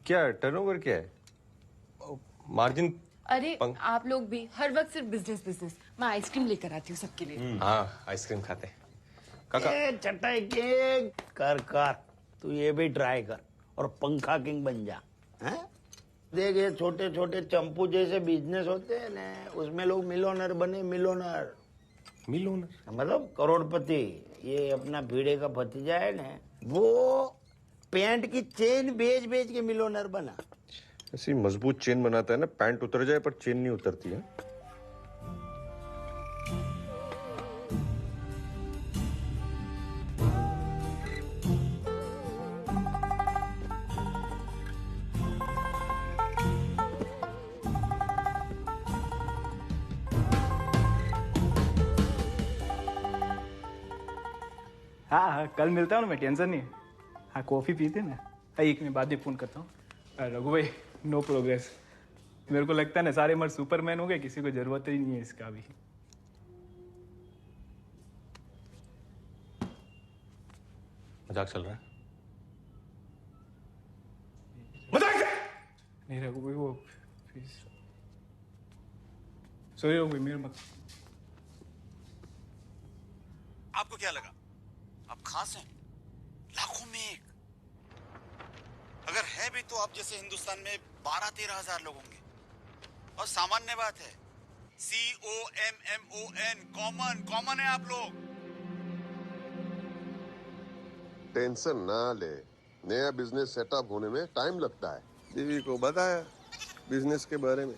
क्या टर्नओवर क्या है? मार्जिन? अरे आप लोग भी हर वक्त सिर्फ बिजनेस बिजनेस। मैं आइसक्रीम लेकर आती हूँ सबके लिए। हाँ, आइसक्रीम खाते हैं। काका चटाई के कर तू ये भी ट्राई कर और पंखा किंग बन जा। हैं? देख ये छोटे छोटे चंपू जैसे बिजनेस होते हैं ना, उसमें लोग मिलोनर बने। मिलोनर मतलब करोड़पति। ये अपना भीड़े का भतीजा है ना, वो पैंट की चेन बेच बेच के मिलोनर बना। ऐसी मजबूत चेन बनाता है ना, पैंट उतर जाए पर चेन नहीं उतरती है। हाँ, कल मिलता हूँ ना मैं, टेंशन नहीं है। हाँ, कॉफ़ी पीते ना। हाँ, एक मिनट बाद में फ़ोन करता हूँ। रघु भाई, नो प्रोग्रेस। मेरे को लगता है ना सारे मर्द सुपरमैन हो गए, किसी को जरूरत ही नहीं है इसका भी। मजाक चल रहा है? नहीं रघु भाई, वो सॉरी रघु भाई, मेरा मत। आपको क्या लगा आप खास हैं? लाखों में एक। अगर है भी तो आप जैसे हिंदुस्तान में 12-13 हजार लोग होंगे। और सामान्य बात है, COMMON, कॉमन है आप लोग। टेंशन ना ले, नया बिजनेस सेटअप होने में टाइम लगता है। बीवी को बताया बिजनेस के बारे में?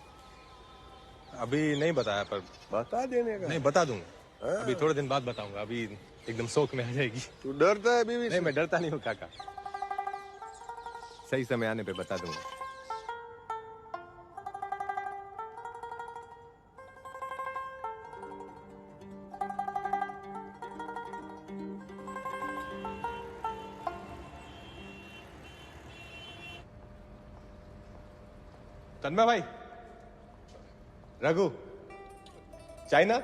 अभी नहीं बताया, पर बता देने का। नहीं, बता दूंगा। अभी थोड़े दिन बाद बताऊंगा। अभी एकदम शौक में आ जाएगी। तू डरता है बीवी से? नहीं, मैं डरता नहीं हूँ काका। सही समय आने पे बता दूंगा। तन्मय भाई, रघु, चाइना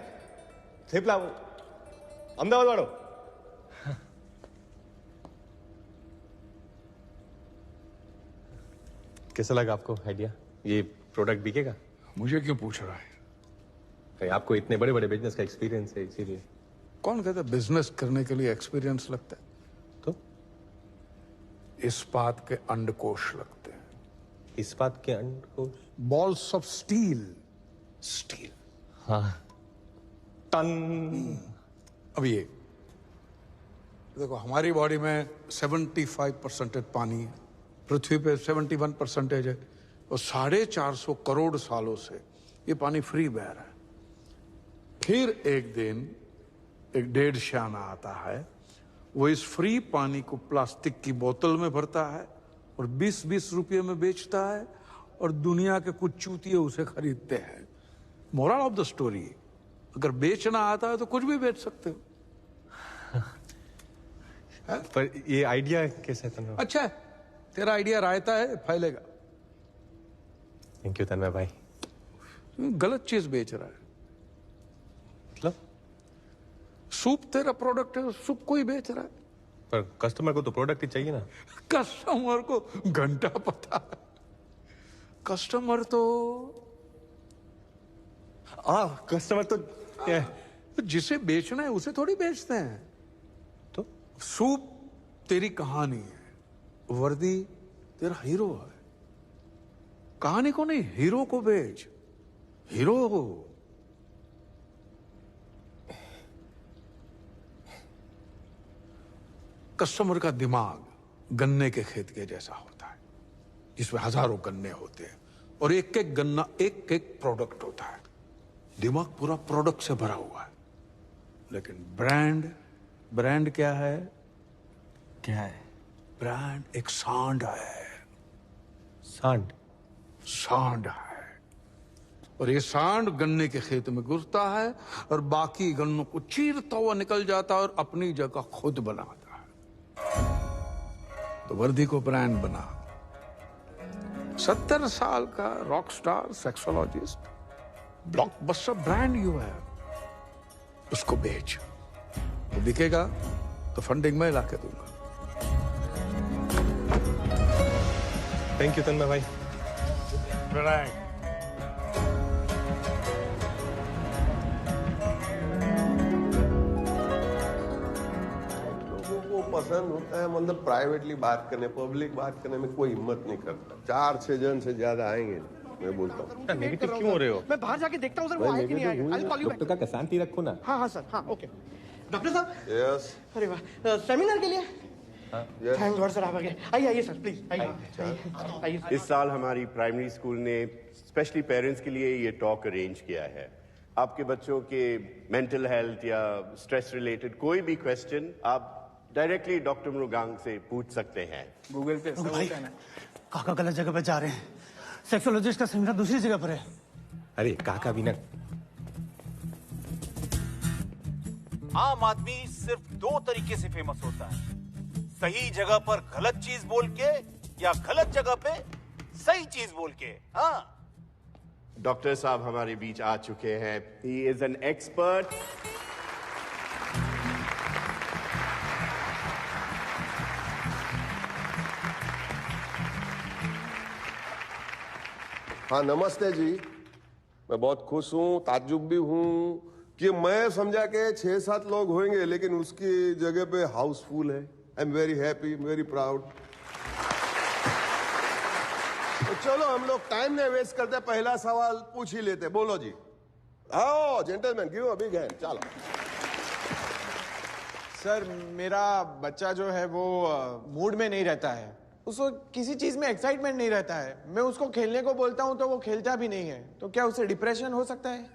थेपला अहमदाबाद वालों। कैसा लगा आपको आइडिया? ये प्रोडक्ट बिकेगा? मुझे क्यों पूछ रहा है? भाई, आपको इतने बड़े बड़े बिजनेस का एक्सपीरियंस है, इसीलिए। कौन कहता है बिजनेस करने के लिए एक्सपीरियंस लगता है? तो इस्पात के अंडकोश लगते हैं। इस्पात के अंडकोश? Balls of steel. स्टील। हाँ, टन। अब ये देखो, हमारी बॉडी में 75% पानी है, पृथ्वी पे 71% है, और 450 करोड़ सालों से ये पानी फ्री बह रहा है। फिर एक दिन एक डेढ़ श्याना आता है, वो इस फ्री पानी को प्लास्टिक की बोतल में भरता है और 20-20 रुपये में बेचता है, और दुनिया के कुछ चूतिए उसे खरीदते हैं। मोरल ऑफ द स्टोरी, अगर बेचना आता है तो कुछ भी बेच सकते हो। पर ये आइडिया कैसा है तन्मय? अच्छा है, तेरा आइडिया रायता है, फैलेगा। थैंक यू तन्मय भाई। गलत चीज बेच रहा है। मतलब? सूप तेरा प्रोडक्ट है, सूप कोई बेच रहा है। पर कस्टमर को तो प्रोडक्ट ही चाहिए ना। कस्टमर को घंटा पता है। कस्टमर तो कस्टमर तो जिसे बेचना है उसे थोड़ी बेचते हैं। तो सूप तेरी कहानी है, वर्दी तेरा हीरो है। कहानी को नहीं, हीरो को बेच। हीरो हो। कस्टमर का दिमाग गन्ने के खेत के जैसा होता है, जिसमें हजारों गन्ने होते हैं और एक एक गन्ना एक एक प्रोडक्ट होता है। दिमाग पूरा प्रोडक्ट से भरा हुआ है। लेकिन ब्रांड क्या है? क्या है? ब्रांड एक सांड है। सांड है, और ये सांड गन्ने के खेत में घुसता है और बाकी गन्नों को चीरता हुआ निकल जाता है और अपनी जगह खुद बनाता है। तो वर्दी को ब्रांड बना। 70 साल का rock star sexologist, blockbuster brand you है, उसको बेच। वो बिकेगा तो फंडिंग मैं ला के दूंगा। थैंक यू तन्मय भाई। लोगों को पसंद होता है मतलब प्राइवेटली बात करने, पब्लिक बात करने में कोई हिम्मत नहीं करता। 4-6 जन से ज्यादा आएंगे नहीं, मैं बोलता हूँ। नेगेटिव क्यों हो रहे हो? मैं बाहर जाके देखता हूँ सर, वो आए कि नहीं आए। I'll call you back. Doctor का शांति रखो ना। हाँ हाँ सर, हाँ ओके। डॉक्टर साहब, यस अरे वाह, सेमिनार के लिए यस। थैंक गॉड सर, आप आ गए। आइए आइए सर, प्लीज आइए आइए सर। इस साल हमारी प्राइमरी स्कूल ने स्पेशली पेरेंट्स के लिए ये टॉक अरेंज किया है। आपके बच्चों के मेंटल हेल्थ या स्ट्रेस रिलेटेड कोई भी क्वेश्चन आप डायरेक्टली डॉक्टर मृगांक से पूछ सकते हैं। गूगल पे सब होता है ना। काका गलत जगह पे जा रहे हैं। सेक्सोलॉजिस्ट का सेमिनार दूसरी जगह पर है। अरे काका भी ना। आम आदमी सिर्फ 2 तरीके से फेमस होता है, सही जगह पर गलत चीज बोल के या गलत जगह पे सही चीज बोल के। हाँ, डॉक्टर साहब हमारे बीच आ चुके हैं। He is an expert. हाँ नमस्ते जी, मैं बहुत खुश हूँ, ताज्जुब भी हूँ कि मैं समझा के 6-7 लोग होंगे लेकिन उसकी जगह पे हाउसफुल है। I am very happy, very proud. तो चलो हम लोग टाइम नहीं वेस्ट करते, पहला सवाल पूछ ही लेते। बोलो जी। आओ gentleman, give a big hand. चलो सर, मेरा बच्चा जो है वो मूड में नहीं रहता है। उसको किसी चीज में एक्साइटमेंट नहीं रहता है। मैं उसको खेलने को बोलता हूं तो वो खेलता भी नहीं है। तो क्या उसे डिप्रेशन हो सकता है?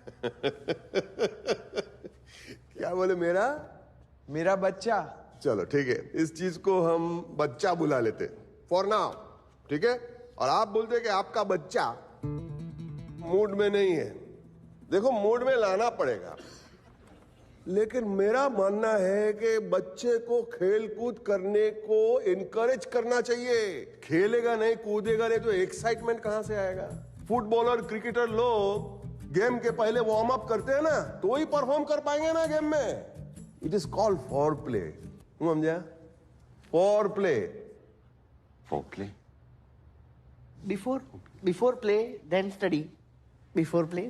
क्या बोले? मेरा बच्चा। चलो ठीक है, इस चीज को हम बच्चा बुला लेते फॉर नाउ, ठीक है। और आप बोलते कि आपका बच्चा मूड में नहीं है। देखो मूड में लाना पड़ेगा, लेकिन मेरा मानना है कि बच्चे को खेल कूद करने को इनकरेज करना चाहिए। खेलेगा नहीं, कूदेगा नहीं तो एक्साइटमेंट कहां से आएगा? फुटबॉलर, क्रिकेटर लोग गेम के पहले वार्म अप करते हैं ना, तो ही परफॉर्म कर पाएंगे ना गेम में। It is called foreplay. समझा? Foreplay. Foreplay. Before play then study. Before play.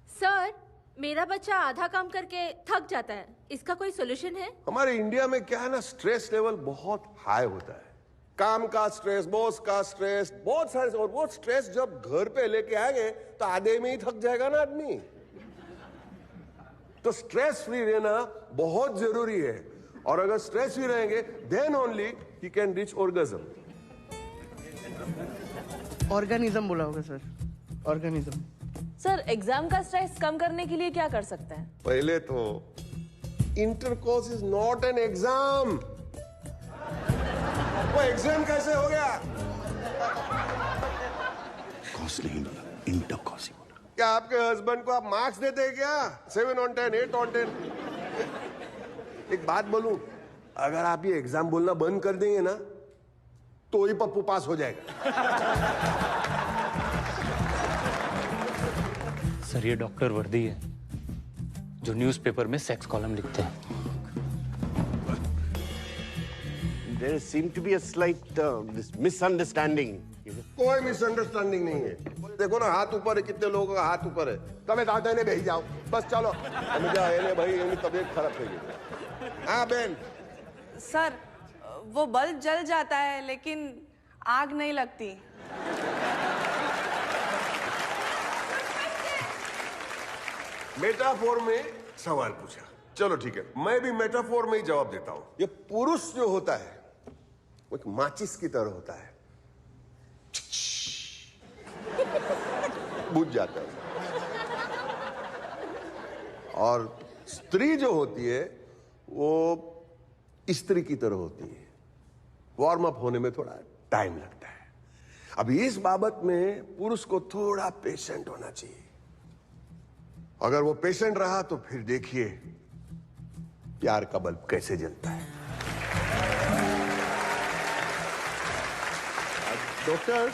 Sir, मेरा बच्चा आधा काम करके थक जाता है, इसका कोई सोल्यूशन है? हमारे इंडिया में क्या है ना, स्ट्रेस लेवल बहुत हाई होता है। काम का स्ट्रेस, बॉस का स्ट्रेस, बहुत सारे। और वो स्ट्रेस जब घर पे लेके आएंगे तो आधे में ही थक जाएगा ना आदमी। तो स्ट्रेस फ्री रहना बहुत जरूरी है। और अगर स्ट्रेस फ्री रहेंगे देन ओनली ही कैन रीच ऑर्गेज्म। ऑर्गेनिज्म बोला होगा सर, ऑर्गेनिज्म। सर, एग्जाम का स्ट्रेस कम करने के लिए क्या कर सकते हैं? पहले तो intercourse is not an exam. वो एग्जाम कैसे हो गया? कॉस नहीं बोला, इंटरकॉस ही बोला। क्या आपके हस्बैंड को आप मार्क्स देते हैं क्या? 7 on 10, 8 on 10? एक बात बोलूं, अगर आप ये एग्जाम बोलना बंद कर देंगे ना तो ही पप्पू पास हो जाएगा। सर, ये डॉक्टर वर्दी है जो न्यूज़पेपर में सेक्स कॉलम लिखते हैं। There seemed to be a slight this misunderstanding. कोई मिसअंडरस्टैंडिंग नहीं है। देखो ना, हाथ ऊपर है, कितने लोगों का हाथ ऊपर है। तबे दादा ने भेज जाओ बस। चलो जा भाई, तबीयत खराब થઈ हाँ बेन। सर, वो बल्ब जल जाता है लेकिन आग नहीं लगती। मेटाफोर में सवाल पूछा, चलो ठीक है, मैं भी मेटाफोर में ही जवाब देता हूं। ये पुरुष जो होता है वो एक माचिस की तरह होता है, बुझ जाता है। और स्त्री जो होती है वो स्त्री की तरह होती है, वार्म अप होने में थोड़ा टाइम लगता है। अब इस बाबत में पुरुष को थोड़ा पेशेंट होना चाहिए। अगर वो पेशेंट रहा तो फिर देखिए प्यार का बल्ब कैसे जलता है। डॉक्टर,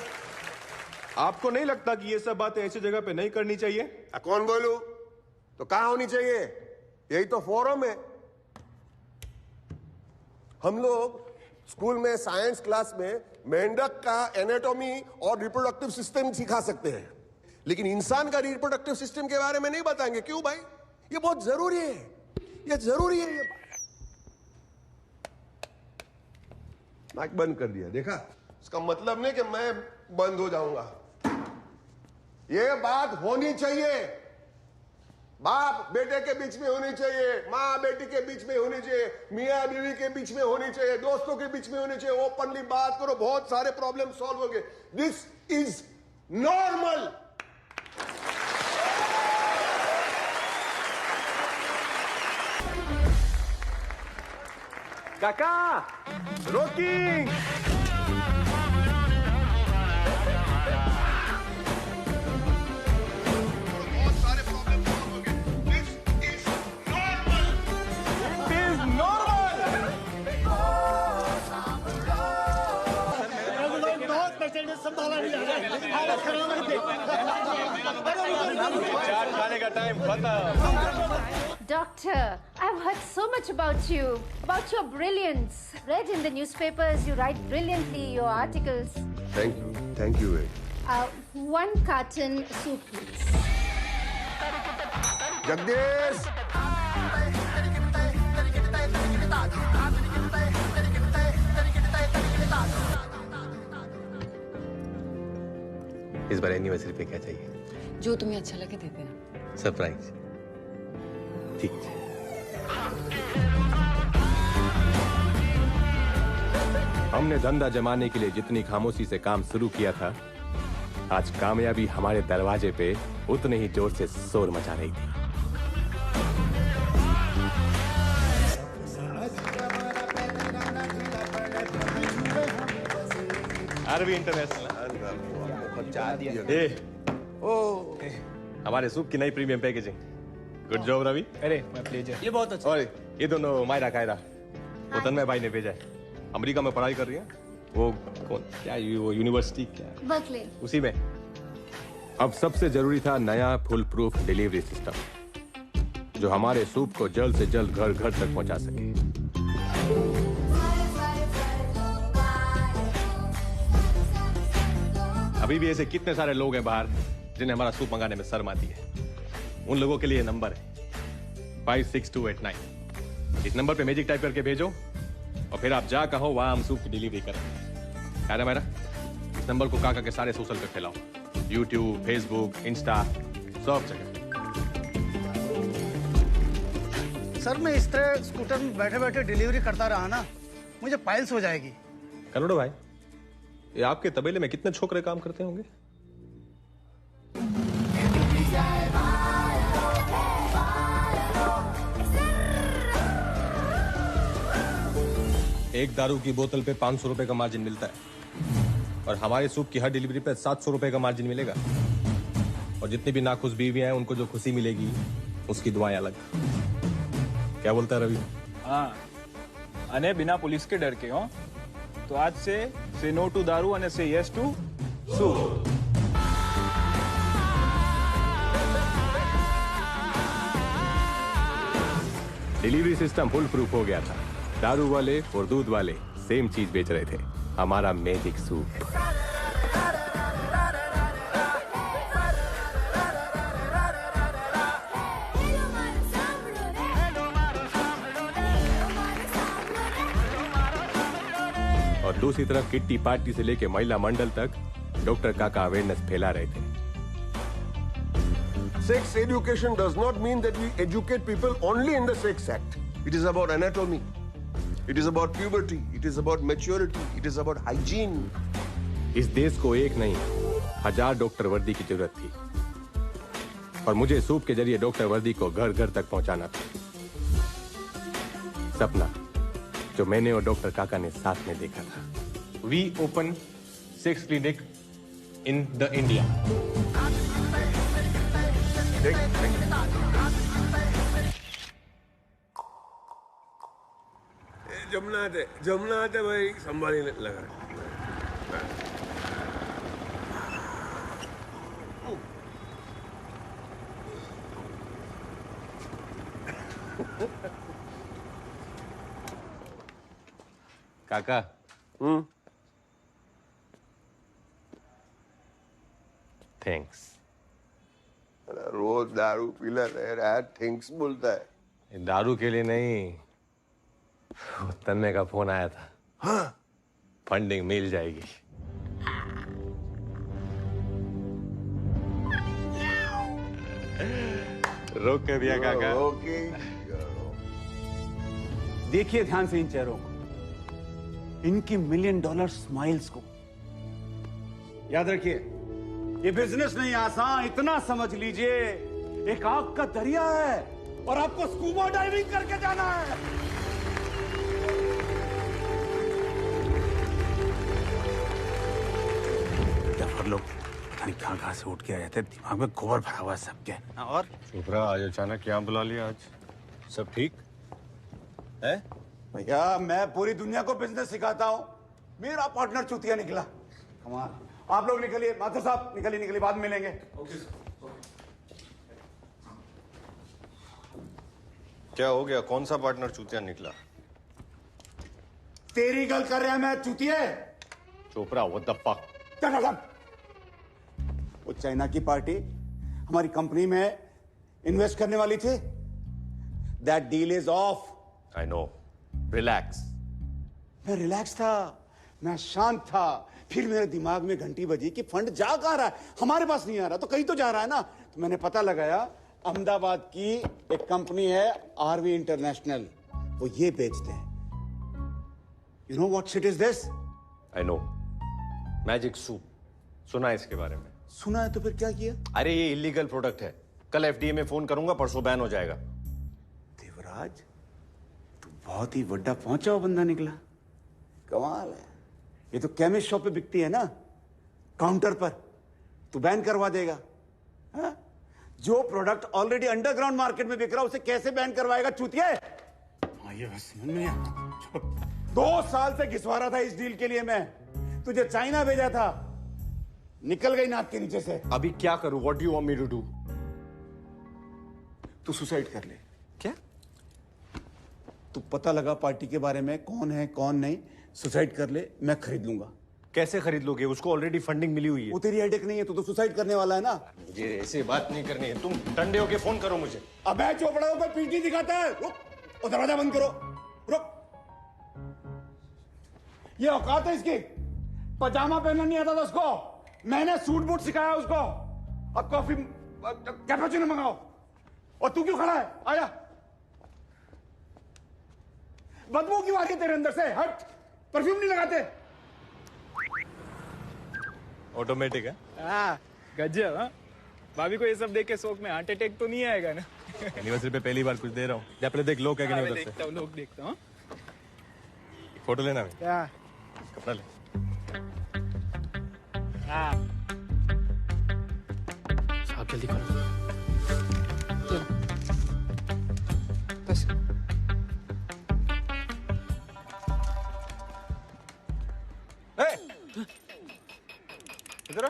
आपको नहीं लगता कि ये सब बातें ऐसी जगह पे नहीं करनी चाहिए? कौन बोलू? तो कहां होनी चाहिए? यही तो फोरम है। हम लोग स्कूल में साइंस क्लास में मेंढक का एनाटॉमी और रिप्रोडक्टिव सिस्टम सिखा सकते हैं, लेकिन इंसान का रिप्रोडक्टिव सिस्टम के बारे में नहीं बताएंगे। क्यों भाई? ये बहुत जरूरी है, ये जरूरी है। ये माइक बंद कर दिया, देखा? इसका मतलब नहीं कि मैं बंद हो जाऊंगा। ये बात होनी चाहिए, बाप बेटे के बीच में होनी चाहिए, माँ बेटी के बीच में होनी चाहिए, मियाँ बीवी के बीच में होनी चाहिए, दोस्तों के बीच में होनी चाहिए। ओपनली बात करो, बहुत सारे प्रॉब्लम सॉल्व हो गए। This is normal. काका, रोकिंग। खाने का टाइम खत्म। Doctor, I've heard so much about you, about your brilliance. Read in the newspapers, you write brilliantly, your articles. Thank you. One carton soup, please. Jagdish, इस बार anniversary पे क्या चाहिए? जो तुम्हें अच्छा लगे दे देना। सरप्राइज। ठीक है। हमने धंधा जमाने के लिए जितनी खामोशी से काम शुरू किया था, आज कामयाबी हमारे दरवाजे पे उतने ही जोर से शोर मचा रही थी। RV international. हमारे सूप की नई premium packaging. Good job Ravi. अरे मैं प्लेजर। ये बहुत अच्छा। और ये दोनों मायरा कायरा, वो तन्मय भाई ने भेजा है। अमेरिका में पढ़ाई कर रही है। वो कौन क्या वो यूनिवर्सिटी क्या बर्कले। उसी में। अब सबसे जरूरी था नया फुल प्रूफ डिलीवरी सिस्टम, जो हमारे सूप को जल्द से जल्द घर घर तक पहुंचा सके। अभी भी ऐसे कितने सारे लोग हैं बाहर जिन्हें हमारा सूप मंगाने में शर्म आती है। उन लोगों के लिए नंबर है 56289। इस नंबर पे मैजिक टाइप करके भेजो और फिर आप जा कहो वहां हम सूप की डिलीवरी करें। क्या ना मेरा? इस नंबर को काका के सारे सोशल पे फैलाओ, यूट्यूब, फेसबुक, इंस्टा, सब जगह। सर मैं इस तरह स्कूटर में बैठे बैठे डिलीवरी करता रहा ना, मुझे पाइल्स हो जाएगी। करोड़ो भाई, ये आपके तबेले में कितने छोकरे काम करते होंगे? एक दारू की बोतल पे 500 रुपए का मार्जिन मिलता है, और हमारे सूप की हर डिलीवरी पे 700 रुपए का मार्जिन मिलेगा। और जितनी भी नाखुश बीवियां हैं उनको जो खुशी मिलेगी उसकी दुआएं अलग। क्या बोलता है रवि? हाँ, अने बिना पुलिस के डर के हो तो आज से नो टू दारू અને say yes to soup. Delivery system full proof हो गया था। दारू वाले और दूध वाले सेम चीज बेच रहे थे, हमारा मैजिक सूप। और दूसरी तरफ किट्टी पार्टी से लेके महिला मंडल तक डॉक्टर काका अवेयरनेस फैला रहे थे। Sex education does not mean that we educate people only in the sex act. It is about anatomy. It is about puberty. It is about maturity. It is about hygiene. इस देश को एक नहीं 1000 doctor वर्दी की जरूरत थी, और मुझे सूप के जरिए डॉक्टर वर्दी को घर घर तक पहुंचाना था। सपना जो मैंने और डॉक्टर काका ने साथ में देखा था। We open 6 clinic in the India. Jamuna आते भाई संभाली लगा। काका थैंक्स। रोज दारू पीला यार, थैंक्स बोलता है। दारू के लिए नहीं, तन्ने का फोन आया था। हाँ? फंडिंग मिल जाएगी। रोक के दिया काका। देखिए ध्यान से इन चेहरों को, इनकी $1 मिलियन स्माइल्स को। याद रखिए, ये बिजनेस नहीं आसान, इतना समझ लीजिए एक आग का दरिया है और आपको स्कूबा डाइविंग करके जाना है। डफर लोग पता नहीं कहां से उठ के आ जाते हैं, दिमाग में गोबर भरा हुआ है सबके। और चोपड़ा आज अचानक क्या बुला लिया? आज सब ठीक है? भैया मैं पूरी दुनिया को बिजनेस सिखाता हूं, मेरा पार्टनर चूतिया निकला। कमाल। आप लोग निकलिए, माथुर साहब निकलिए निकलिए, बाद में मिलेंगे। क्या हो गया? कौन सा पार्टनर चूतिया निकला? तेरी गल कर रहा मैं चूतिया। Chopra what the fuck? वो चाइना की पार्टी हमारी कंपनी में इन्वेस्ट करने वाली थी। That deal is of. I know, relax. मैं रिलैक्स था, मैं शांत था। फिर मेरे दिमाग में घंटी बजी कि फंड जा कहां रहा है, हमारे पास नहीं आ रहा तो कहीं तो जा रहा है ना। तो मैंने पता लगाया, अहमदाबाद की एक कंपनी है आरवी इंटरनेशनल, वो ये बेचते हैं। You know what shit is this? I know, magic soup. सुना है इसके बारे में? सुना है तो फिर क्या किया? अरे ये इलीगल प्रोडक्ट है, कल एफडीए में फोन करूंगा, परसों बैन हो जाएगा। देवराज तू बहुत ही बड़ा पहुंचा हुआ बंदा निकला। कमाल है। ये तो केमिस्ट शॉप पे बिकती है ना, काउंटर पर। तू बैन करवा देगा? हा? जो प्रोडक्ट ऑलरेडी अंडरग्राउंड मार्केट में बिक रहा है उसे कैसे बैन करवाएगा चूतिया? ये बस समझ में नहीं आता। 2 साल से घिसवा रहा था इस डील के लिए मैं, तुझे चाइना भेजा था, निकल गई नाक के नीचे से। अभी क्या करूं? What do you want me to do? तू सुसाइड कर ले। क्या? तू पता लगा पार्टी के बारे में, कौन है कौन नहीं, सुसाइड कर ले, मैं खरीद लूंगा। कैसे खरीद लोगे? उसको ऑलरेडी फंडिंग मिली हुई है। वो तेरी हेडेक नहीं है, तू तो सुसाइड करने वाला है ना। मुझे ऐसे बात नहीं करनी है, तुम डंडे होके फोन करो मुझे। अबे चोपड़ा को पीठ नहीं दिखाता है। रुक, और दरवाजा बंद करो। रुक, ये औकात है इसकी? पजामा पहनना नहीं आता था उसको, मैंने सूट बूट सिखाया उसको। अब कॉफी कैपुचिनो मंगाओ। और तू क्यों खड़ा है? आया। बदबू क्यों आ रही है तेरे अंदर से? हट, परफ्यूम नहीं लगाते? ऑटोमेटिक है। हाँ गजब। हाँ भाभी को ये सब देख के शौक में हार्ट अटैक तो नहीं आएगा ना? एनिवर्सरी पे पहली बार कुछ दे रहा हूँ। जा पहले देख लोग क्या कहने उधर से। देखता हूँ, लोग देखता हूँ। फोटो लेना है? क्या? कपड़ा ले। हाँ साहब जल्दी करो। बस इधर आ।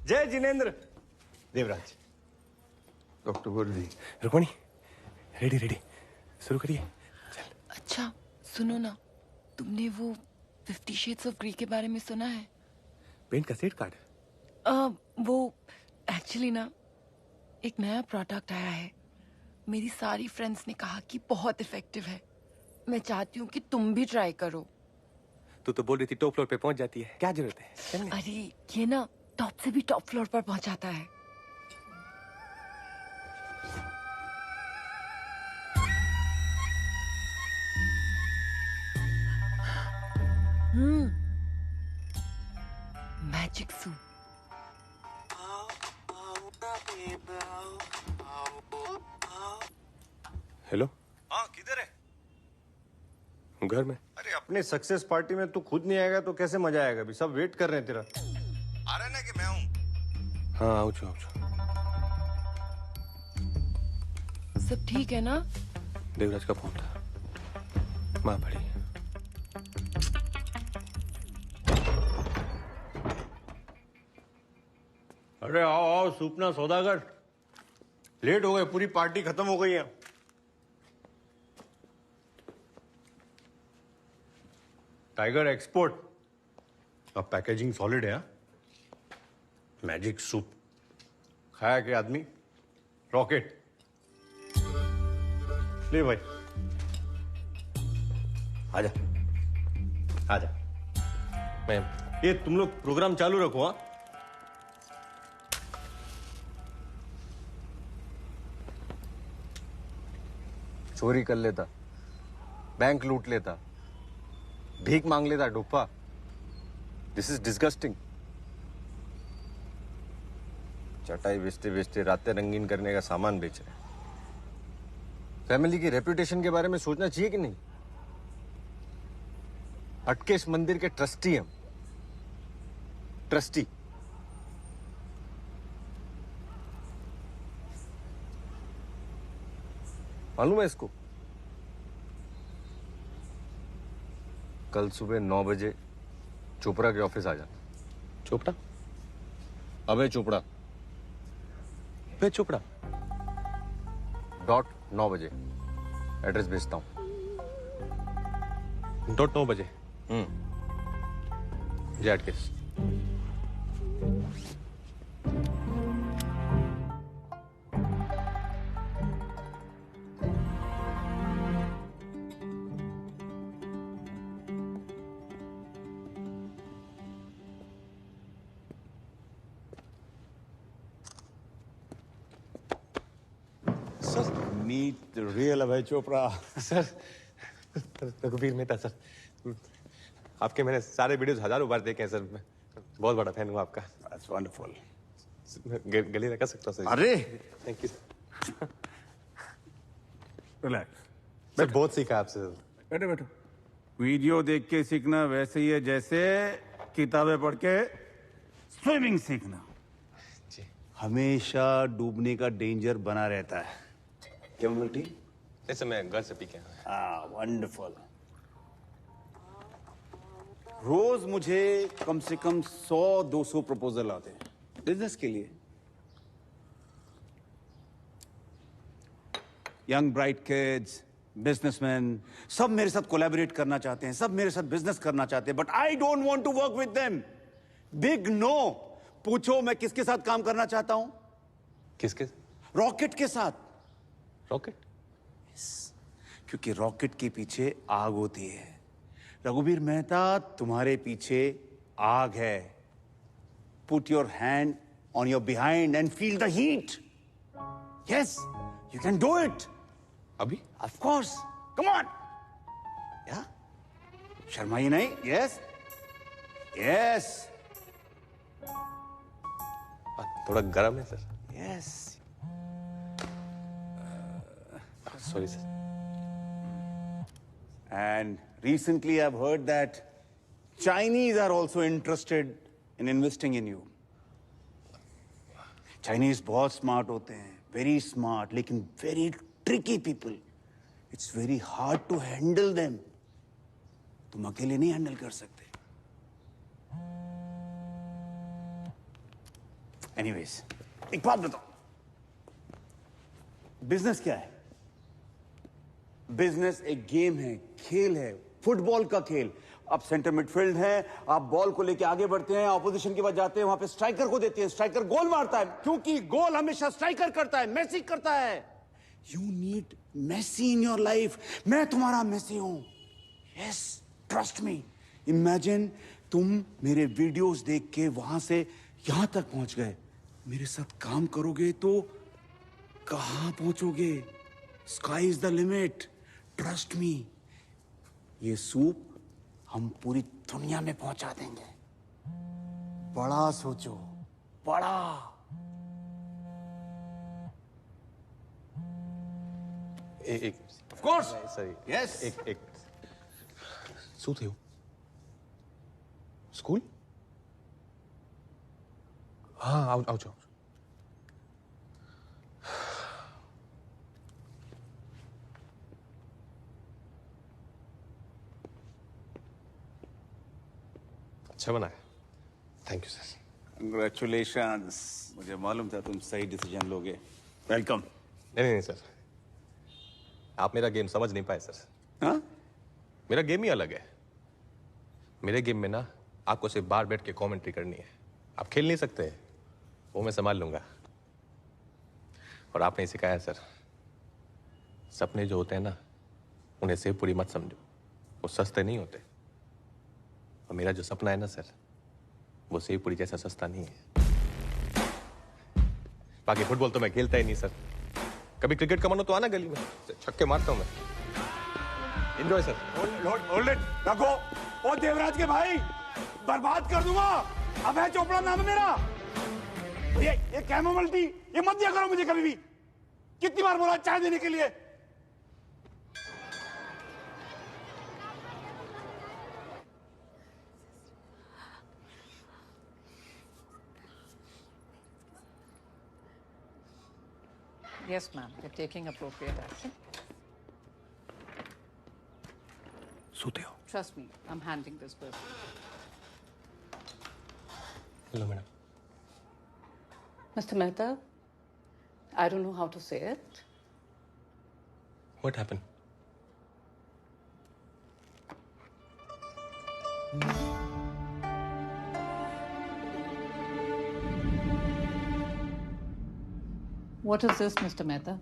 जय जिनेंद्र। देवराज। डॉक्टर वर्दी। रुक्मणी, रेडी रेडी, शुरू करिए। अच्छा सुनो ना, तुमने वो 50 शेड्स ऑफ ग्रे के बारे में सुना है? पेंट का सेट कार्ड? वो एक्चुअली ना एक नया प्रोडक्ट आया है। मेरी सारी फ्रेंड्स ने कहा कि बहुत इफेक्टिव है। मैं चाहती हूँ कि तुम भी ट्राई करो। तू तो बोल रही थी टॉप फ्लोर पे पहुंच जाती है, क्या जरूरत है? अरे ये ना टॉप से भी टॉप फ्लोर पर पहुंचाता है। Magic soup. हेलो। हाँ किधर है? घर में। अरे अपने सक्सेस पार्टी में तू खुद नहीं आएगा तो कैसे मजा आएगा? अभी सब वेट कर रहे हैं तेरा। आ रहा है ना कि मैं हूँ? हाँ आओ छो। सब ठीक है ना? देवराज का फोन था। माँ पड़ी। अरे आओ आओ सूपना सौदागर, लेट हो गए, पूरी पार्टी खत्म हो गई है। टाइगर एक्सपोर्ट, अब पैकेजिंग सॉलिड है। मैजिक सूप खाया के आदमी रॉकेट। ले भाई आजा आजा। मैम ये तुम लोग प्रोग्राम चालू रखो। हाँ चोरी कर लेता, बैंक लूट लेता, भीख मांग लेता डुप्पा। This is disgusting. चटाई बेचते बेचते रातें रंगीन करने का सामान बेच रहे। फैमिली की रेपुटेशन के बारे में सोचना चाहिए कि नहीं? अटकेश मंदिर के ट्रस्टी हम, ट्रस्टी। मालूम है इसको? कल सुबह 9 बजे चोपड़ा के ऑफिस आ जाना। चोपड़ा? अबे चोपड़ा। अबे चोपड़ा डॉट 9 बजे एड्रेस भेजता हूँ। डॉट 9 बजे। Z case. Meet the real Abhay Chopra. Sir रघुवीर मेहता सर, आपके मैंने सारे वीडियोस हजारों बार देखे हैं सर। मैं बहुत बड़ा फैन हूँ आपका। That's wonderful. गली लगा सकता हूँ सर? अरे thank you sir. Relax sir बहुत सीखा आपसे सर। बैठो बैठो। वीडियो देख के सीखना वैसे ही है जैसे किताबें पढ़ के स्विमिंग सीखना। हमेशा डूबने का डेंजर बना रहता है। क्या मिलती? जैसे मैं घर से पी के आया। वंडरफुल। रोज मुझे कम से कम 100-200 प्रपोजल आते हैं बिजनेस के लिए। यंग ब्राइट किड्स, बिजनेसमैन, सब मेरे साथ कोलैबोरेट करना चाहते हैं, सब मेरे साथ बिजनेस करना चाहते हैं, but I don't want to work with them. Big no. पूछो मैं किसके साथ काम करना चाहता हूं? किसके? रॉकेट के साथ। रॉकेट? क्योंकि रॉकेट के पीछे आग होती है। रघुवीर मेहता, तुम्हारे पीछे आग है। Put your hand on your behind and feel the heat. Yes, you can do it. अभी? Of course, come on. या शर्माइए नहीं। Yes yes. थोड़ा गर्म है sir. Yes. Sorry sir. And recently I've heard that Chinese are also interested in investing in you. Chinese बहुत smart होते हैं, very smart, लेकिन very tricky people. It's very hard to handle them. तुम अकेले नहीं हैंडल कर सकते। Anyways, एक बात बताओ, बिजनेस क्या है? बिजनेस एक गेम है, खेल है, फुटबॉल का खेल। आप सेंटर मिडफील्ड हैं, आप बॉल को लेके आगे बढ़ते हैं, ऑपोजिशन के पास जाते हैं, वहां पे स्ट्राइकर को देते हैं, स्ट्राइकर गोल मारता है, क्योंकि गोल हमेशा स्ट्राइकर करता है, मेसी करता है। You need Messi in your life. मैं तुम्हारा मेसी हूं। Yes, trust me. इमेजिन तुम मेरे वीडियोस देख के वहां से यहां तक पहुंच गए। मेरे साथ काम करोगे तो कहां पहुंचोगे? Sky is the limit. Trust me. ये सूप हम पूरी दुनिया में पहुंचा देंगे। बड़ा सोचो, बड़ा। एक Of course. Sorry Yes. एक શું થયું સ્કૂલ હા આવજો अच्छा बनाया थैंक यू सर Congratulations. मुझे मालूम था तुम सही डिसीजन लोगे. वेलकम. नहीं सर आप मेरा गेम समझ नहीं पाए सर. हाँ? मेरा गेम ही अलग है. मेरे गेम में ना आपको सिर्फ बाहर बैठ के कमेंट्री करनी है. आप खेल नहीं सकते. वो मैं संभाल लूंगा. और आपने सिखाया सर सपने जो होते हैं ना उन्हें सेव पूरी मत समझो. वो सस्ते नहीं होते. और मेरा जो सपना है ना सर वो सेव पूरी जैसा सस्ता नहीं है. बाकी फुटबॉल तो मैं खेलता ही नहीं सर. कभी क्रिकेट का मन हो तो आना गली में छक्के मारता हूं मैं. Enjoy sir. Hold it. रखो. ओ देवराज के भाई बर्बाद कर दूंगा. अभय चोपड़ा नाम है मेरा. ये कैमोमाइल टी ये मत दिया करो मुझे कभी भी. कितनी बार बोला चाय देने के लिए. Yes, ma'am. We're taking appropriate action. सोते हो. Trust me, I'm handling this person. Hello madam. Mr. Mehta, I don't know how to say it. What happened? What is this, Mr. Mehta?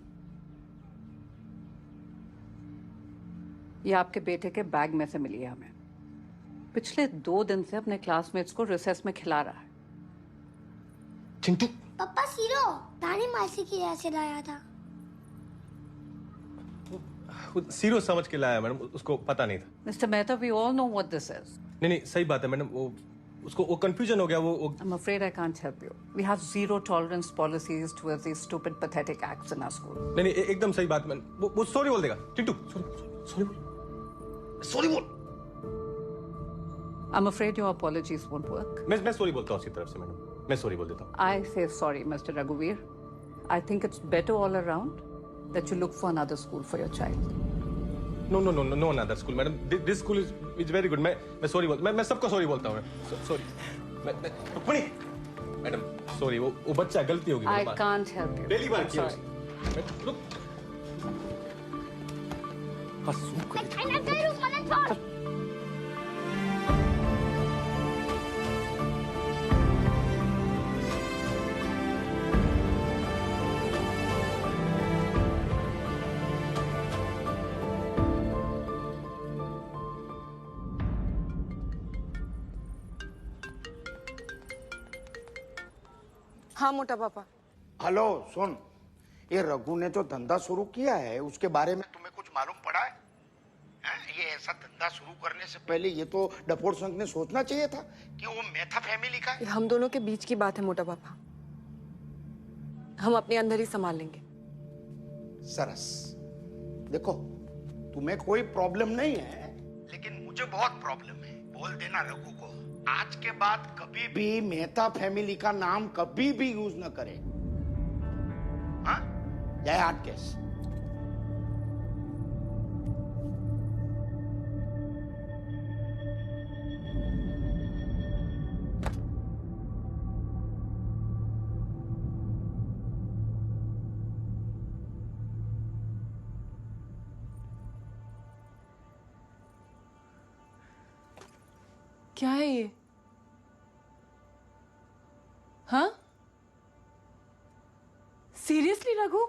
ये आपके बेटे के बैग में से मिली है हमें. पिछले 2 दिन से अपने क्लासमेट्स को रिसेस में खिला रहा है. चिंटू. पापा सीरो दानी मासी की यहाँ से लाया था. सीरो समझ के लाया मैडम. उसको पता नहीं था. Mr. Mehta, we all know what this is. नहीं सही बात है मैडम. वो कंफ्यूजन हो गया. वो I'm afraid I can't help you. We have zero tolerance policies towards these stupid, pathetic acts in our school. नहीं एकदम सही बात मैडम. वो सॉरी बोल देगा. चिंटू सॉरी बोल. I'm afraid your apologies won't work. मैं सॉरी बोलता हूँ उसकी तरफ से मैडम. मैं सॉरी बोल देता हूँ. I say sorry, Mr. Raghuveer. I think it's better all around that you look for another school for your child. No another school madam. This school is very good. मैं sorry बोलता. मैं सबको sorry बोलता हूँ. Sorry. Rukmini madam sorry. वो बच्चा गलती होगी. I can't help you. पहली बार किया. हाँ मोटा पापा. हेलो सुन. ये रघु ने जो धंधा शुरू किया है उसके बारे में तुम्हें कुछ मालूम पड़ा है? ये ऐसा धंधा शुरू करने से पहले ये तो डपोर संघ ने सोचना चाहिए था कि वो मेहता फैमिली का है. हम दोनों के बीच की बात है मोटा पापा. हम अपने अंदर ही संभाल लेंगे. सरस. देखो तुम्हें कोई प्रॉब्लम नहीं है लेकिन मुझे बहुत प्रॉब्लम है. बोल देना रघु को आज के बाद कभी भी मेहता फैमिली का नाम कभी भी यूज न करे. हाँ? जय हाटकेश. क्या है ये? हाँ? सीरियसली रघु?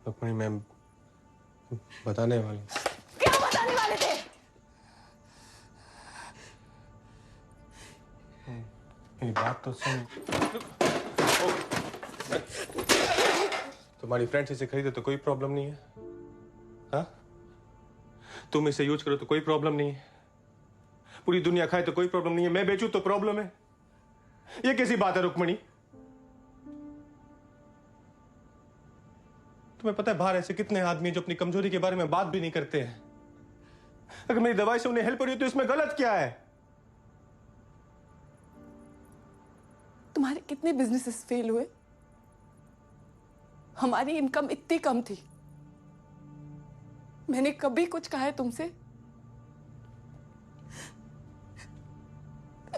रुक्मिणी मैम बताने वाले. क्या बताने वाले थे? मेरी बात तो सुन. तुम्हारी फ्रेंड्स इसे खरीदे तो कोई प्रॉब्लम नहीं है. हाँ? तुम इसे यूज करो तो कोई प्रॉब्लम नहीं है. पूरी दुनिया खाए तो कोई प्रॉब्लम नहीं है. मैं बेचूं तो प्रॉब्लम है. ये कैसी बात है रुक्मिणी? तुम्हें पता है बाहर ऐसे कितने आदमी हैं जो अपनी कमजोरी के बारे में बात भी नहीं करते हैं। अगर मेरी दवाई से उन्हें हेल्प हो रही है तो इसमें गलत क्या है? तुम्हारे कितने बिजनेसेस फेल हुए? हमारी इनकम इतनी कम थी, मैंने कभी कुछ कहा है तुमसे?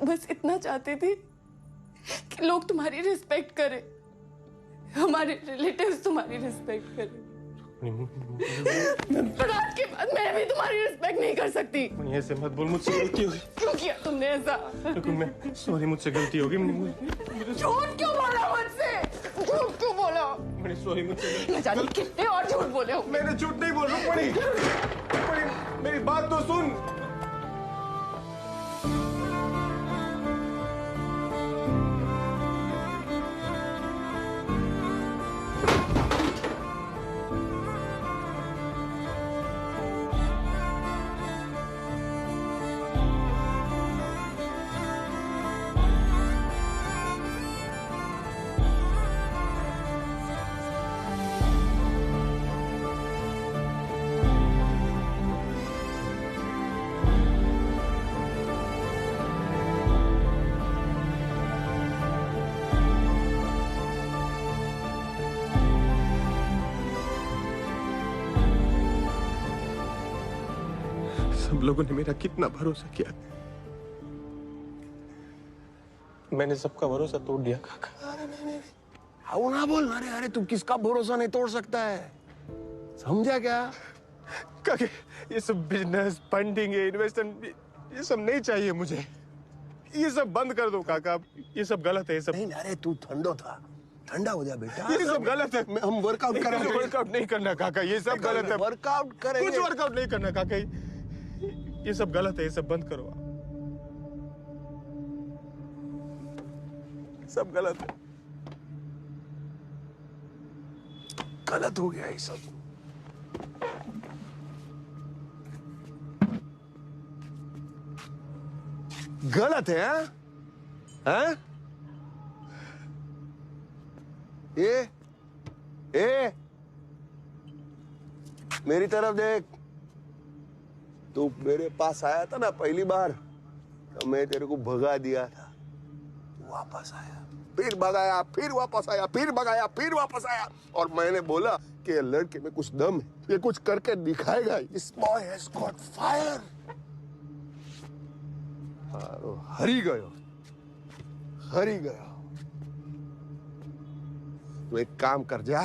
बस इतना चाहती थी कि लोग तुम्हारी रिस्पेक्ट करें, हमारे रिलेटिव्स तुम्हारी रिस्पेक्ट करें। पर आज के बाद मैं भी तुम्हारी रिस्पेक्ट नहीं कर सकती। ऐसे मत बोल, मुझसे गलती होगी। क्यों किया तुमने ऐसा? मैं सॉरी, मुझसे गलती होगी। झूठ क्यों बोला मुझसे? झूठ क्यों बोला? मैंने सॉरी, मुझसे न जाने कितने और झूठ बोले हो। मैंने झूठ नहीं बोल रहा। मेरी बात तो सुन। सब लोगों ने मेरा कितना भरोसा किया, मैंने सबका भरोसा तोड़ दिया काका। आओ ना बोल। अरे अरे तू किसका भरोसा नहीं तोड़ सकता है, समझा क्या? काका ये सब बिजनेस फंडिंग इन्वेस्टमेंट ये सब नहीं चाहिए मुझे। ये सब बंद कर दो काका, ये सब गलत है। ये सब नहीं। अरे तू ठंडो था, ठंडा हो जा बेटा। ये सब गलत है। हम वर्कआउट करेंगे। वर्कआउट नहीं करना काका, ये सब गलत है। वर्कआउट करेंगे। कुछ वर्कआउट नहीं करना काका, ये सब गलत है। ये सब बंद करो, सब गलत है। गलत हो गया ये सब। गलत है हाँ? ए मेरी तरफ देख। तू मेरे पास आया था ना पहली बार, तो मैं तेरे को भगा दिया था। वापस आया, फिर भगाया, फिर वापस आया, फिर भगाया, फिर वापस आया। और मैंने बोला कि ये लड़के में कुछ दम है, ये कुछ करके दिखाएगा। This boy has got fire। हरी गयो, हरी गयो। तू एक काम कर जा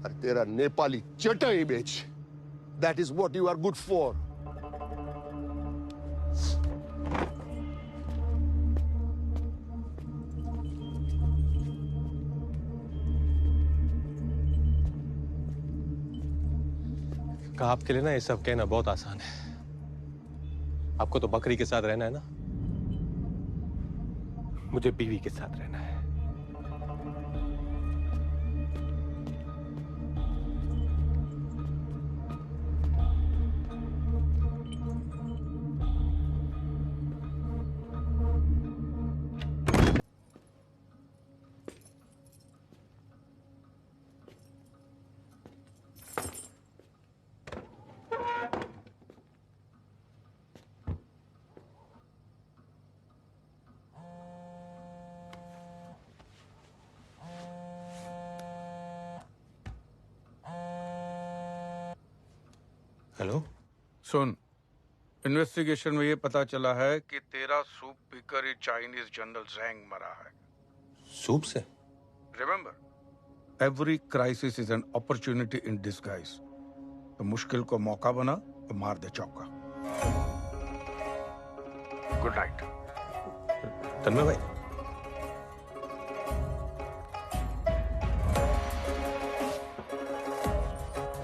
और तेरा नेपाली चटाई बेच। That is what you are good for। आपके लिए ना ये सब कहना बहुत आसान है। आपको तो बकरी के साथ रहना है ना, मुझे बीवी के साथ रहना है। हेलो सुन, इन्वेस्टिगेशन में ये पता चला है कि तेरा सूप पीकर ही चाइनीज जनरल ज़ैंग मरा है। सूप से? Remember, every crisis is an opportunity in disguise. तो मुश्किल को मौका बना और मार दे चौका। Good night. तन्मय भाई,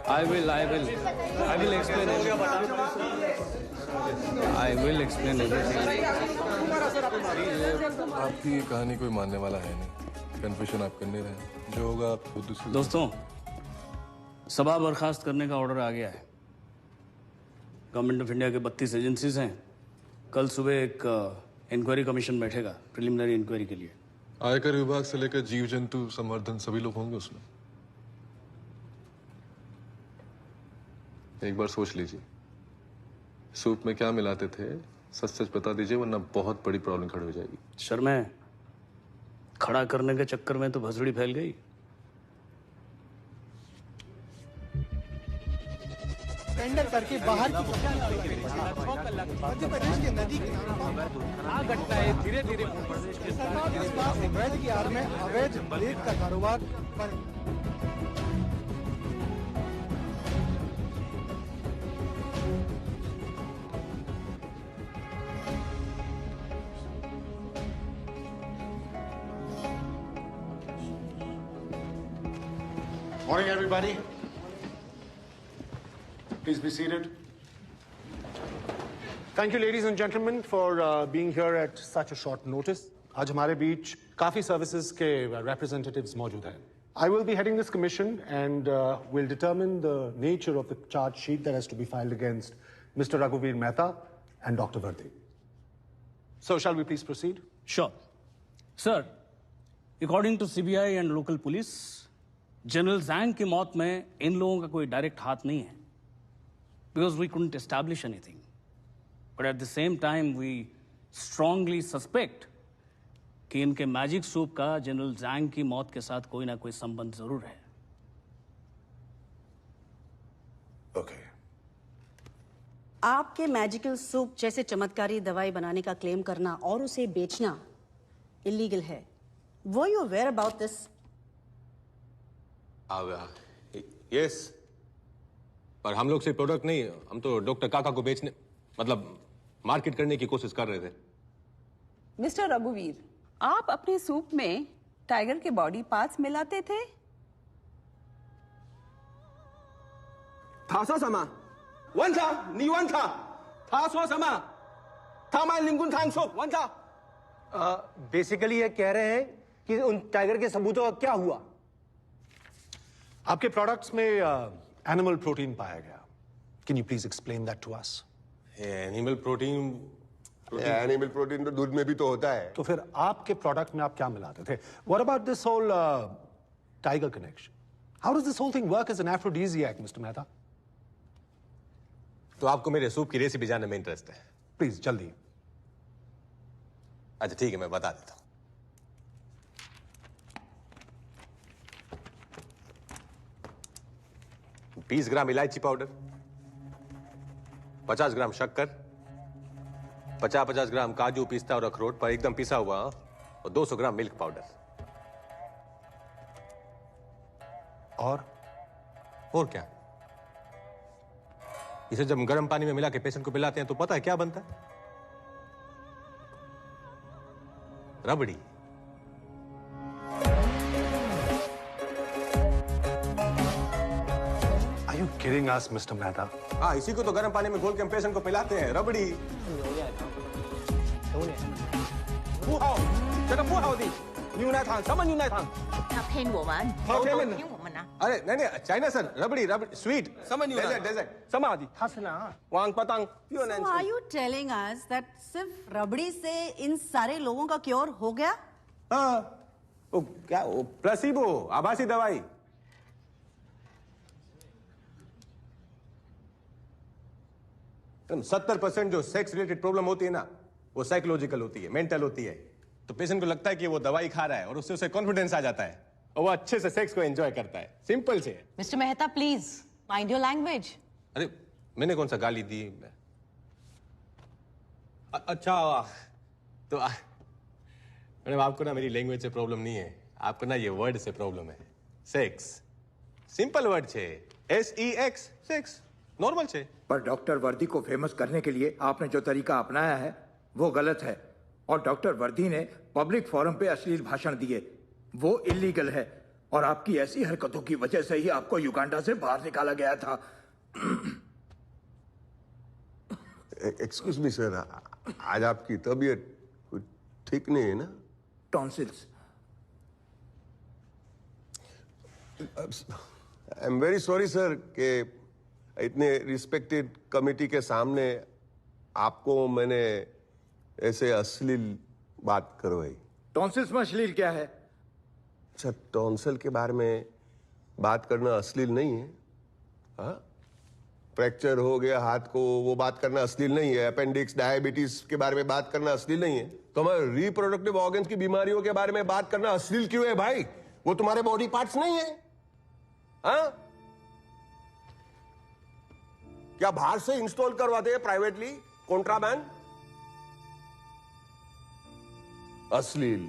I will explain everything. I will explain everything. आपकी ये कहानी कोई मानने वाला है नहीं। कन्फेशन आप करने रहे, जो होगा आप खुद से। दोस्तों, सभा बर्खास्त करने का ऑर्डर आ गया है। गवर्नमेंट ऑफ इंडिया के 32 एजेंसीज हैं। कल सुबह एक इंक्वायरी कमीशन बैठेगा प्रिलिमिनरी इंक्वायरी के लिए। आयकर विभाग से लेकर जीव जंतु संवर्धन सभी लोग होंगे उसमें। एक बार सोच लीजिए, सूप में क्या मिलाते थे, सच सच बता दीजिए, वरना बहुत बड़ी प्रॉब्लम खड़ी हो जाएगी। सर मैं खड़ा करने के चक्कर में तो भसड़ी फैल गई। टेंडर करके बाहर की मध्य प्रदेश के नदी घटनाएं धीरे धीरे अवैध की आड़ में अवैध रेत का कारोबार पर Morning, everybody. Please be seated. Thank you, ladies and gentlemen, for being here at such a short notice. आज हमारे बीच काफी services के representatives मौजूद हैं. I will be heading this commission and will determine the nature of the charge sheet that has to be filed against Mr. Raghuveer Mehta and Dr. Vardhi. So, shall we please proceed? Sure. Sir, according to CBI and local police, general जैंग की मौत में इन लोगों का कोई direct हाथ नहीं है, because we couldn't establish anything, but at the same time we strongly suspect कि इनके मैजिक सूप का जनरल जैंग की मौत के साथ कोई ना कोई संबंध जरूर है। Okay. आपके मैजिकल सूप जैसे चमत्कारी दवाई बनाने का क्लेम करना और उसे बेचना इलीगल है। Were you aware about this? Yes, पर हम लोग सिर्फ प्रोडक्ट नहीं, हम तो डॉक्टर काका को बेचने मतलब मार्केट करने की कोशिश कर रहे थे। मिस्टर रघुवीर, आप अपने सूप में टाइगर के बॉडी पार्ट्स मिलाते थे? बेसिकली ये कह रहे हैं कि उन टाइगर के सबूतों का क्या हुआ? आपके प्रोडक्ट्स में एनिमल प्रोटीन पाया गया। Can you please explain that to us? Animal protein animal protein तो दूध में भी तो होता है। तो फिर आपके प्रोडक्ट में आप क्या मिलाते थे? What about this whole tiger connection? How does this whole thing work as an aphrodisiac, mister Mehta? तो आपको मेरे सूप की रेसिपी जानने में इंटरेस्ट है? प्लीज जल्दी। अच्छा ठीक है, मैं बता देता हूं। 20 ग्राम इलायची पाउडर, 50 ग्राम शक्कर, 50-50 ग्राम काजू, पिस्ता और अखरोट पर एकदम पिसा हुआ, और 200 ग्राम मिल्क पाउडर। और क्या? इसे जब गर्म पानी में मिला के पेशेंट को पिलाते हैं तो पता है क्या बनता है? रबड़ी। Are you kidding us, Mr. Mehta? हाँ, इसी को तो गर्म पानी में घोल के हम पेशेंट को पिलाते हैं, रबड़ी। अरे नहीं नहीं, China sir, rabri rabri sweet dessert So are you telling us that सिर्फ रबड़ी से इन सारे लोगों का क्योर हो गया? हाँ, वो क्या, वो प्लेसिबो, आभासी दवाई। तुम 70% जो सेक्स रिलेटेड प्रॉब्लम होती है ना, वो साइकोलॉजिकल होती है, मेंटल होती है। तो पेशेंट को लगता है कि वो दवाई खा रहा है और उससे उसे कॉन्फिडेंस आ जाता है और वो अच्छे से सेक्स को एंजॉय करता है। सिंपल से। Mister Mehta, please mind your language. अरे मैंने कौन सा गाली दी? अच्छा तो मैडम, आपको ना मेरी लैंग्वेज से प्रॉब्लम नहीं है, आपको ना ये वर्ड से प्रॉब्लम है। सेक्स सिंपल वर्ड छे, SEX, सेक्स नॉर्मल छे। पर डॉक्टर वर्दी को फेमस करने के लिए आपने जो तरीका अपनाया है वो गलत है, और डॉक्टर वर्दी ने पब्लिक फोरम पे अश्लील भाषण दिए, वो इलीगल है, और आपकी ऐसी हरकतों की वजह से ही आपको युगांडा से बाहर निकाला गया था। एक्सक्यूज मी सर, आज आपकी तबीयत कुछ ठीक नहीं है ना? Tonsils. I am very sorry sir कि इतने रिस्पेक्टेड कमिटी के सामने आपको मैंने ऐसे अश्लील बात करवाई। टॉन्सिल्स में अश्लील क्या है? अच्छा, टॉन्सिल के बारे में बात करना अश्लील नहीं है? हाँ, फ्रैक्चर हो गया हाथ को, वो बात करना अश्लील नहीं है। अपेंडिक्स, डायबिटीज के बारे में बात करना अश्लील नहीं है। तो हमारे रिप्रोडक्टिव ऑर्गन्स की बीमारियों के बारे में बात करना अश्लील क्यों है भाई? वो तुम्हारे बॉडी पार्ट्स नहीं है। हाँ, क्या बाहर से इंस्टॉल करवाते हैं प्राइवेटली, कॉन्ट्राबैंड? अश्लील।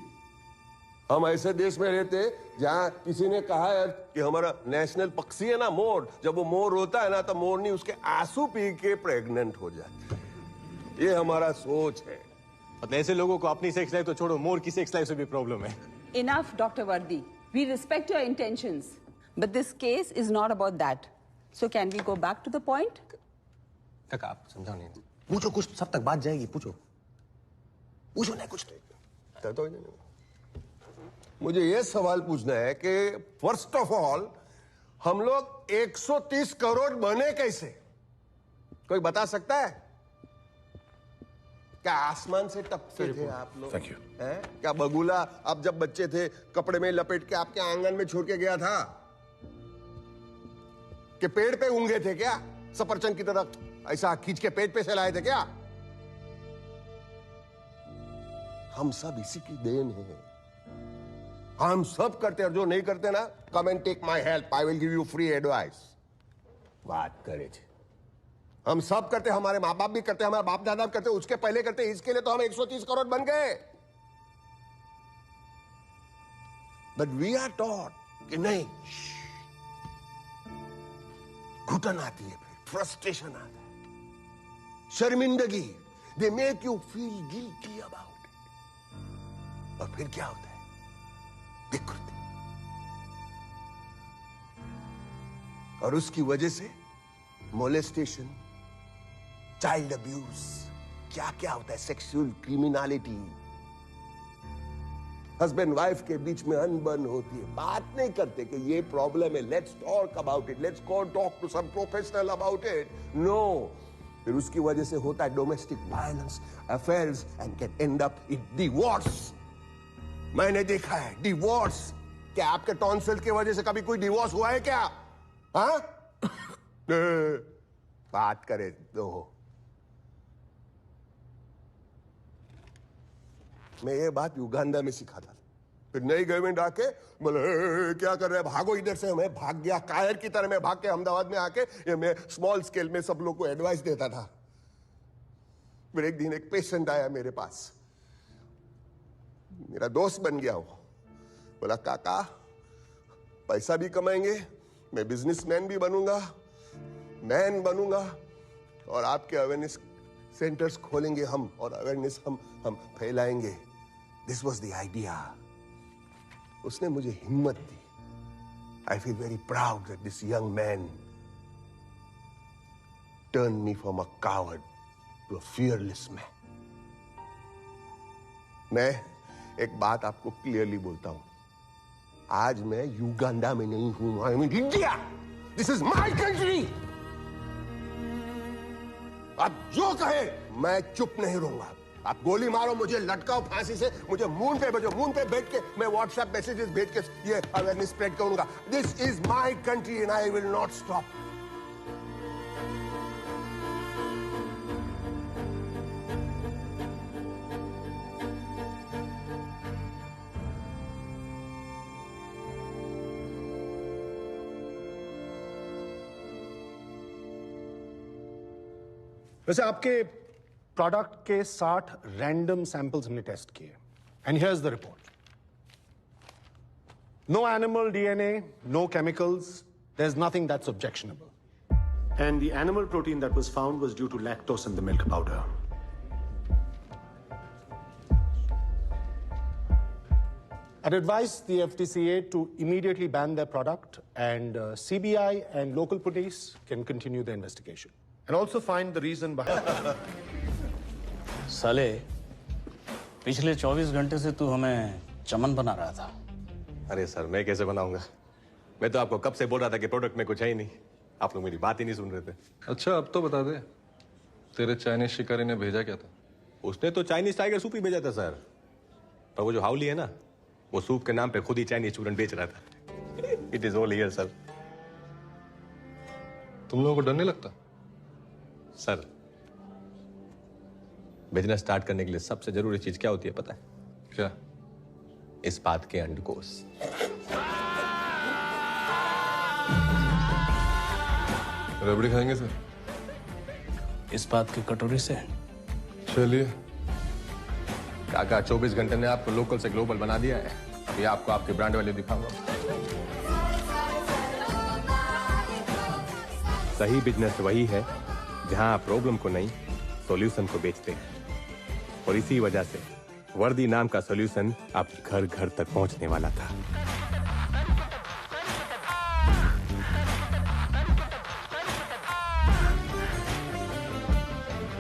हम ऐसे देश में रहते जहां किसी ने कहा है कि हमारा नेशनल पक्षी है ना मोर, जब वो मोर रोता है ना तो मोरनी उसके आंसू पी के प्रेग्नेंट हो जाती है। ये हमारा सोच है। मतलब ऐसे लोगों को अपनी सेक्स लाइफ तो छोड़ो, मोर की सेक्स लाइफ से भी प्रॉब्लम है। Enough, Dr. Vardi. We respect your intentions, but this case is not about that. So can we go back to the point? तक आप समझाओ नहीं, पूछो कुछ, सब तक बात जाएगी। पूछो पूछो नहीं कुछ तो मुझे ये सवाल पूछना है कि फर्स्ट ऑफ ऑल हम लोग 130 करोड़ बने कैसे? कोई बता सकता है? क्या आसमान से टपके थे आप लोग? Thank you. क्या बगुला आप जब बच्चे थे कपड़े में लपेट के आपके आंगन में छोड़ के गया था? कि पेड़ पे ऊंगे थे क्या सफरचंद की तरह, ऐसा खींच के पेट पे से लाए थे क्या? हम सब इसी की देन है। हम सब करते हैं, और जो नहीं करते ना, come and take my help, I will give you free advice. बात करे थे, हम सब करते, हमारे माँ बाप भी करते, हमारे बाप दादा भी करते, उसके पहले करते, इसके लिए तो हम 130 करोड़ बन गए। बट वी आर टॉट कि नहीं, घुटन आती है, फिर फ्रस्ट्रेशन आता है, शर्मिंदगी, they make you feel guilty about it. और फिर क्या होता है? विकृति। और उसकी वजह से मोलेस्टेशन, चाइल्ड अब्यूज, क्या क्या होता है, सेक्सुअल क्रिमिनलिटी, हस्बैंड वाइफ के बीच में अनबन होती है, बात नहीं करते कि ये प्रॉब्लम है, let's talk about it, let's go talk to some professional about it. No, फिर उसकी वजह से होता है domestic violence, affairs, and can end up in divorce. मैंने देखा है डिवोर्स। क्या आपके टॉन्सिल की वजह से कभी कोई डिवोर्स हुआ है क्या? हाँ? बात करे दो। मैं ये बात युगांडा में सीखा था, फिर नई गवर्नमेंट आके बोले क्या कर रहे हैं, भागो इधर से। मैं भाग गया कायर की तरह, मैं भाग के अहमदाबाद में आके ये मैं स्मॉल स्केल में सब लोग को एडवाइस देता था। फिर एक दिन एक पेशेंट आया मेरे पास, मेरा दोस्त बन गया वो। बोला काका पैसा भी कमाएंगे, मैं बिजनेसमैन भी बनूंगा, मैन बनूंगा, और आपके अवेयरनेस सेंटर्स खोलेंगे हम, और अवेयरनेस हम फैलाएंगे। This was the idea. उसने मुझे हिम्मत दी। I feel very proud that this young man turn me from a coward to a fearless man. मैं एक बात आपको क्लियरली बोलता हूं, आज मैं युगांडा में नहीं हूं, I am in India. This is my country. आप जो कहे मैं चुप नहीं रहूंगा। आप गोली मारो, मुझे लटकाओ फांसी से, मुझे मून पे भेजो, मून पे बैठ के मैं व्हाट्सएप मैसेजेस भेज के ये अवेयरनेस स्प्रेड करूंगा। This is my country and I will not stop. वैसे आपके प्रोडक्ट के 60 रैंडम सैंपल्स हमने टेस्ट किए, and here's the report. No animal DNA, no chemicals, there is nothing that's objectionable. And the animal protein that was found was due to lactose in the milk powder. I'd advise the FDCA to immediately ban their product, and CBI and local police can continue the investigation. And also find the reason behind. साले, पिछले 24 घंटे से तू हमें चमन बना रहा था। अरे सर, मैं कैसे बनाऊंगा? मैं तो आपको कब से बोल रहा था कि प्रोडक्ट में कुछ है ही नहीं। आप लोग मेरी बात ही नहीं सुन रहे थे। अच्छा, अब तो बता दे, तेरे चाइनीज शिकारी ने भेजा क्या था? उसने तो चाइनीज टाइगर सूप ही भेजा था सर, पर वो जो हाउली है ना, वो सूप के नाम पे खुद ही चाइनीज चूरन बेच रहा था। It is all here sir. तुम लोगों को डर नहीं लगता? सर, बिजनेस स्टार्ट करने के लिए सबसे जरूरी चीज क्या होती है पता है? क्या? इस बात के अंडकोश। रबड़ी खाएंगे सर? इस बात की कटोरी से। चलिए। काका 24 घंटे ने आपको लोकल से ग्लोबल बना दिया है। अभी आपको आपकी ब्रांड वैल्यू दिखाऊंगा। सही बिजनेस वही है जहां आप प्रॉब्लम को नहीं, सॉल्यूशन को बेचते हैं। और इसी वजह से वर्दी नाम का सॉल्यूशन आप घर घर तक पहुंचने वाला था।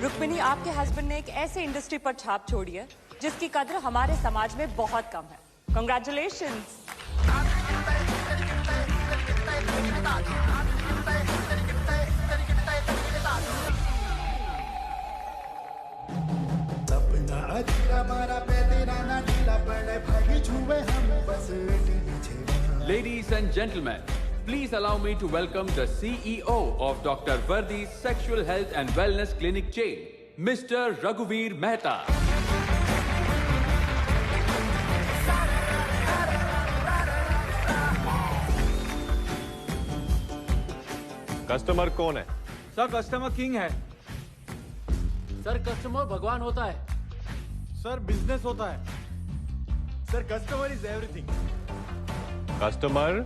रुक्मिणी, आपके हस्बैंड ने एक ऐसे इंडस्ट्री पर छाप छोड़ी है जिसकी कद्र हमारे समाज में बहुत कम है। Congratulations. Ladies and gentlemen, please allow me to welcome the CEO of Dr. Vardi's Sexual Health and Wellness Clinic chain, Mr. Raghuveer Mehta. Customer कौन है? सर, कस्टमर किंग है। सर, कस्टमर भगवान होता है। सर, बिजनेस होता है। Sir, customer is everything. Customer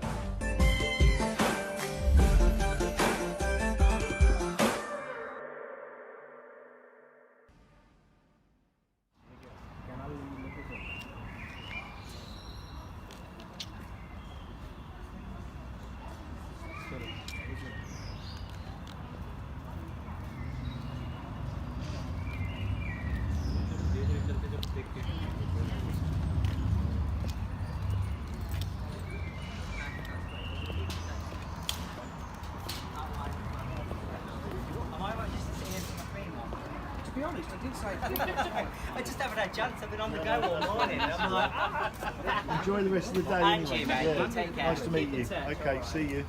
To be honest, I did say I just haven't had a chance. I've been on the go all morning. I'm like, enjoy the rest of the day. And anyway. you, mate. Yeah. You take care. Nice to meet Keep in you. touch. Okay, see you.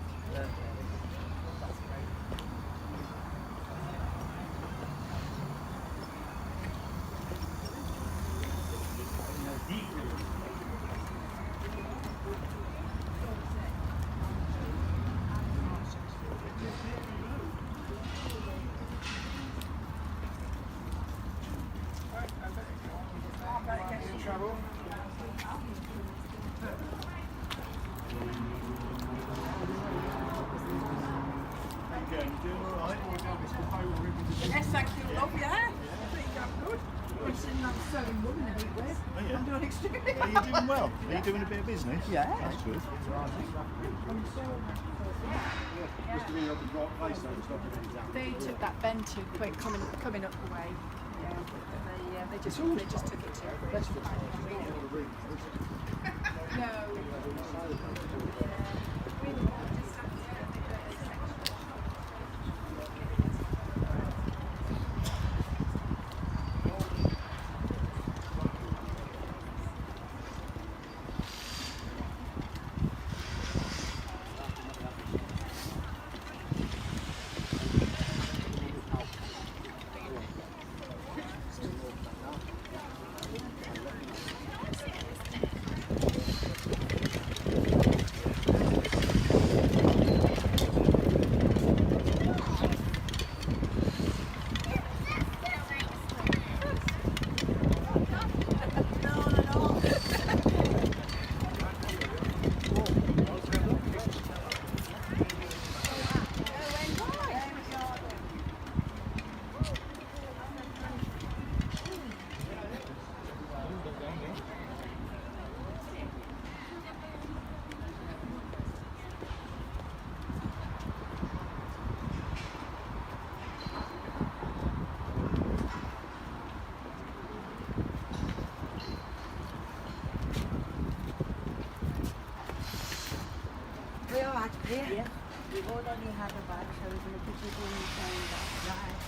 Yes, thank you, love, yeah. I think I'm good. I'm sitting on selling wood in a big way. Oh, yeah? I'm doing extremely Are you doing well? Are you doing a bit of business? Yeah. That's good. They took that bend too quick coming up the way. Yeah. They just took it too quick. No. We all right here? Yeah. We've already had a bag, so we're going to put it in the same bag. Right.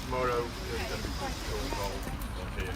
Tomorrow, there's going to be some involved on here.